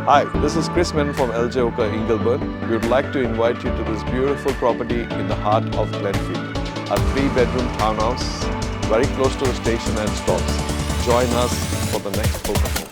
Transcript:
Hi, this is Chris Men from LJ Oka Ingleburn. We would like to invite you to this beautiful property in the heart of Glenfield. A 3-bedroom townhouse, very close to the station and stores. Join us for the next focus home.